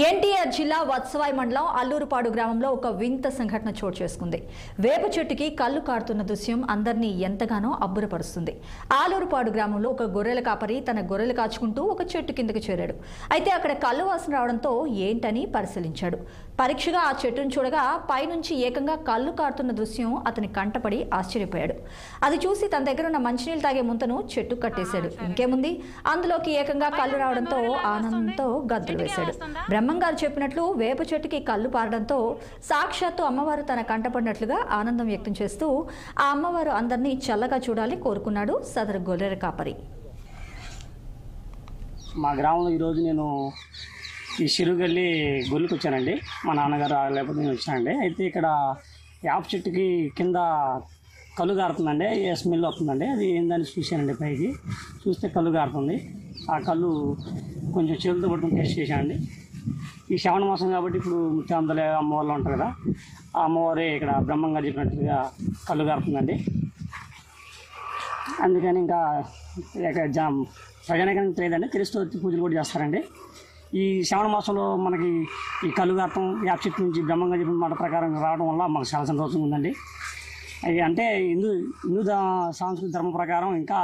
ఎన్టీఆర్ జిల్లా వత్సవాయి మండలం అల్లూరుపాడు గ్రామంలో ఒక వింత సంఘటన చోటు చేసుకుంది. వేప చెట్టుకి కళ్ళు కారుతున్న దృశ్యం అందరినీ ఎంతగానో అబ్బురపరుస్తుంది. ఆలూరుపాడు గ్రామంలో ఒక గొర్రెల కాపరి తన గొర్రెలు కాచుకుంటూ ఒక చెట్టు కిందకి చేరాడు. అయితే అక్కడ కళ్ళు వాసన రావడంతో ఏంటని పరిశీలించాడు. పరీక్షగా ఆ చెట్టును చూడగా పైనుంచి ఏకంగా కళ్ళు కారుతున్న దృశ్యం అతని కంటపడి ఆశ్చర్యపోయాడు. అది చూసి తన దగ్గర ఉన్న మంచినీళ్ళు తాగే ముంతను చెట్టు కట్టేశాడు. ఇంకేముంది, అందులోకి ఏకంగా కళ్ళు రావడంతో ఆనందంతో గంతులు వేశాడు. బ్రహ్మంగారు చెప్పినట్లు వేప చెట్టుకి కళ్ళు పారడంతో సాక్షాత్తు అమ్మవారు తన కంటపడినట్లుగా ఆనందం వ్యక్తం చేస్తూ ఆ అమ్మవారు అందరినీ చల్లగా చూడాలని కోరుకున్నాడు సదరు గొర్రెల కాపరి. మా గ్రామంలో ఈరోజు నేను ఈ చిరుగల్లి గొల్లికి వచ్చానండి. మా నాన్నగారు లేకపోతే నేను వచ్చానండి. అయితే ఇక్కడ వేప చెట్టుకి కింద కళ్ళు గారుతుందండి. స్మెల్ వస్తుందండి. అది ఏందని చూశానండి. పైకి చూస్తే కళ్ళు గారుతుంది. ఆ కళ్ళు కొంచెం చేతులతో పట్టుకుని టెస్ట్ చేశానండి. ఈ శ్రావణ మాసం కాబట్టి ఇప్పుడు ముత్యాంతలే అమ్మవాళ్ళు ఉంటారు కదా, ఆ అమ్మవారే ఇక్కడ బ్రహ్మంగారు చెప్పినట్టుగా కళ్ళు గారుతుందండి. అందుకని ఇంకా ప్రజానికానికి తెలియదండి, తెలుస్తూ వచ్చి పూజలు కూడా చేస్తారండి. ఈ శ్రావణ మాసంలో మనకి ఈ కళ్ళు గారటం వేప చెట్టు నుంచి బ్రహ్మంగా చెప్పిన మాట ప్రకారం రావడం వల్ల మాకు చాలా సంతోషంగా ఉందండి. అంటే హిందూ సాంస్కృతిక ధర్మం ప్రకారం ఇంకా